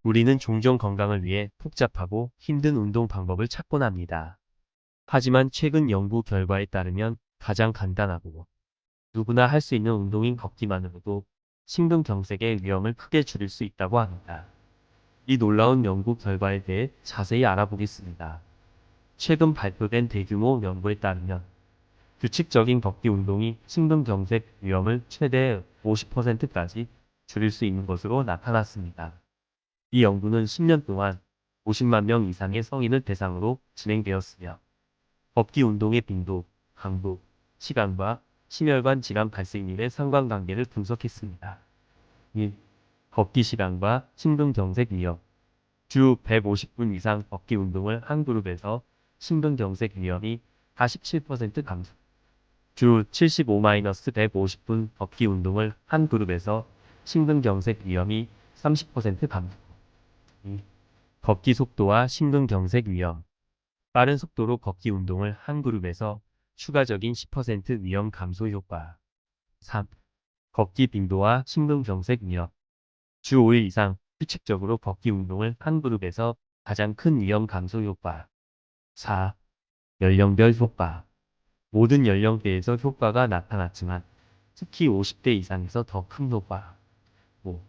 우리는 종종 건강을 위해 복잡하고 힘든 운동 방법을 찾곤 합니다. 하지만 최근 연구 결과에 따르면 가장 간단하고 누구나 할 수 있는 운동인 걷기만으로도 심근경색의 위험을 크게 줄일 수 있다고 합니다. 이 놀라운 연구 결과에 대해 자세히 알아보겠습니다. 최근 발표된 대규모 연구에 따르면 규칙적인 걷기 운동이 심근경색 위험을 최대 50%까지 줄일 수 있는 것으로 나타났습니다. 이 연구는 10년 동안 50만 명 이상의 성인을 대상으로 진행되었으며 걷기 운동의 빈도, 강도, 시간과 심혈관 질환 발생률의 상관관계를 분석했습니다. 1. 걷기 시간과 심근경색 위험. 주 150분 이상 걷기 운동을 한 그룹에서 심근경색 위험이 47% 감소. 주 75-150분 걷기 운동을 한 그룹에서 심근경색 위험이 30% 감소. 2. 걷기 속도와 심근경색 위험. 빠른 속도로 걷기 운동을 한 그룹에서 추가적인 10% 위험 감소 효과. 3. 걷기 빈도와 심근경색 위험. 주 5일 이상 규칙적으로 걷기 운동을 한 그룹에서 가장 큰 위험 감소 효과. 4. 연령별 효과. 모든 연령대에서 효과가 나타났지만 특히 50대 이상에서 더 큰 효과. 5.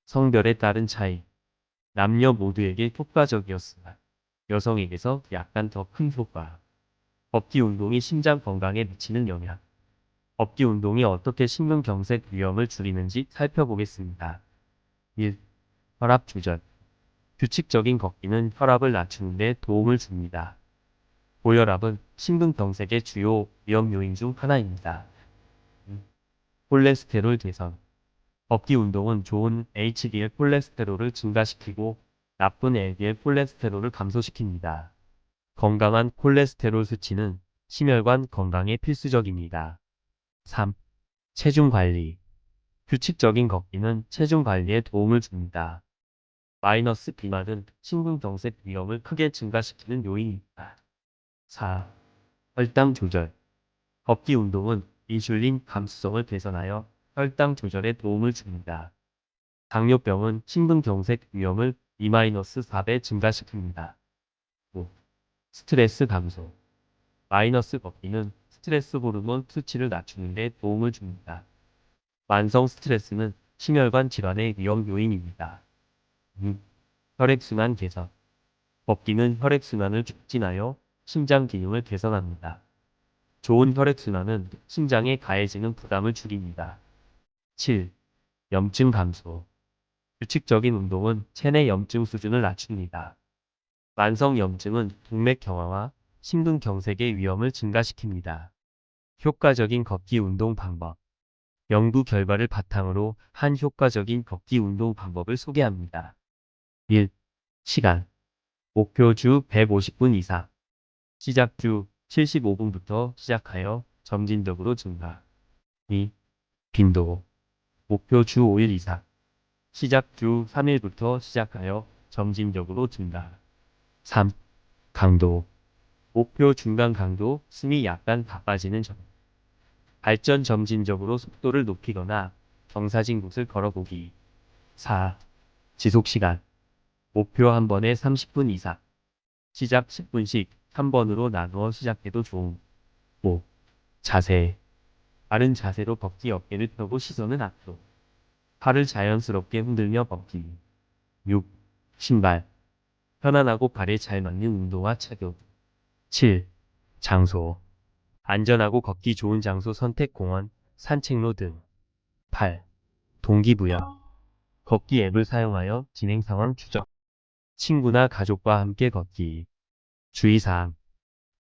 성별에 따른 차이. 남녀 모두에게 효과적이었으나 여성에게서 약간 더 큰 효과. 걷기 운동이 심장 건강에 미치는 영향. 걷기 운동이 어떻게 심근경색 위험을 줄이는지 살펴보겠습니다. 1. 혈압 조절. 규칙적인 걷기는 혈압을 낮추는 데 도움을 줍니다. 고혈압은 심근경색의 주요 위험 요인 중 하나입니다. 2. 콜레스테롤 개선. 걷기 운동은 좋은 HDL 콜레스테롤을 증가시키고 나쁜 LDL 콜레스테롤을 감소시킵니다. 건강한 콜레스테롤 수치는 심혈관 건강에 필수적입니다. 3. 체중 관리. 규칙적인 걷기는 체중 관리에 도움을 줍니다. 마이너스 비만은 심근경색 위험을 크게 증가시키는 요인입니다. 4. 혈당 조절. 걷기 운동은 인슐린 감수성을 개선하여 혈당 조절에 도움을 줍니다. 당뇨병은 심근경색 위험을 2-4배 증가시킵니다. 5. 스트레스 감소. 마이너스 걷기는 스트레스 호르몬 수치를 낮추는 데 도움을 줍니다. 만성 스트레스는 심혈관 질환의 위험 요인입니다. 6. 혈액순환 개선. 걷기는 혈액순환을 촉진하여 심장 기능을 개선합니다. 좋은 혈액순환은 심장에 가해지는 부담을 줄입니다. 7. 염증 감소. 규칙적인 운동은 체내 염증 수준을 낮춥니다. 만성 염증은 동맥 경화와 심근경색의 위험을 증가시킵니다. 효과적인 걷기 운동 방법. 연구 결과를 바탕으로 한 효과적인 걷기 운동 방법을 소개합니다. 1. 시간. 목표 주 150분 이상. 시작 주 75분부터 시작하여 점진적으로 증가. 2. 빈도. 목표 주 5일 이상. 시작 주 3일부터 시작하여 점진적으로 증가. 3. 강도. 목표 중간 강도, 숨이 약간 바빠지는 점. 발전 점진적으로 속도를 높이거나 경사진 곳을 걸어보기. 4. 지속 시간. 목표 한 번에 30분 이상. 시작 10분씩 한 번으로 나누어 시작해도 좋음. 5. 자세. 바른 자세로 걷기 어깨를 펴고 시선은 앞으로. 팔을 자연스럽게 흔들며 걷기. 6. 신발. 편안하고 발에 잘 맞는 운동화 착용. 7. 장소. 안전하고 걷기 좋은 장소 선택 공원, 산책로 등. 8. 동기부여. 걷기 앱을 사용하여 진행 상황 추적. 친구나 가족과 함께 걷기. 주의사항.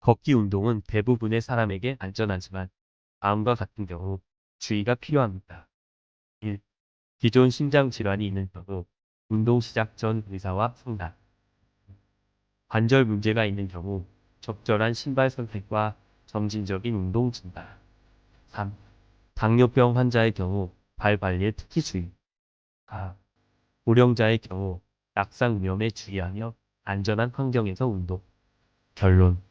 걷기 운동은 대부분의 사람에게 안전하지만 다음과 같은 경우 주의가 필요합니다. 1. 기존 심장 질환이 있는 경우 운동 시작 전 의사와 상담. 관절 문제가 있는 경우 적절한 신발 선택과 점진적인 운동 증가. 3. 당뇨병 환자의 경우 발 관리에 특히 주의. 4. 고령자의 경우 낙상 위험에 주의하며 안전한 환경에서 운동. 결론.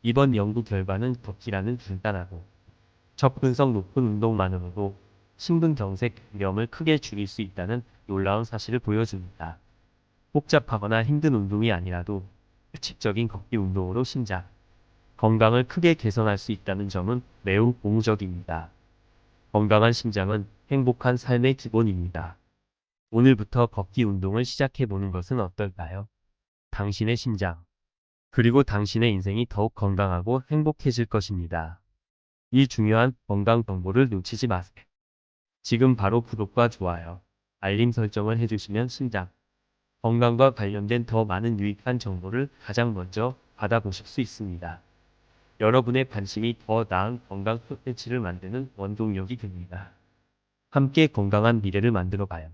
이번 연구 결과는 걷기라는 간단하고 접근성 높은 운동만으로도 심근경색 위험을 크게 줄일 수 있다는 놀라운 사실을 보여줍니다. 복잡하거나 힘든 운동이 아니라도 규칙적인 걷기 운동으로 심장 건강을 크게 개선할 수 있다는 점은 매우 고무적입니다. 건강한 심장은 행복한 삶의 기본입니다. 오늘부터 걷기 운동을 시작해보는 것은 어떨까요? 당신의 심장, 그리고 당신의 인생이 더욱 건강하고 행복해질 것입니다. 이 중요한 건강 정보를 놓치지 마세요. 지금 바로 구독과 좋아요, 알림 설정을 해주시면 심장 건강과 관련된 더 많은 유익한 정보를 가장 먼저 받아보실 수 있습니다. 여러분의 관심이 더 나은 건강 콘텐츠를 만드는 원동력이 됩니다. 함께 건강한 미래를 만들어 봐요.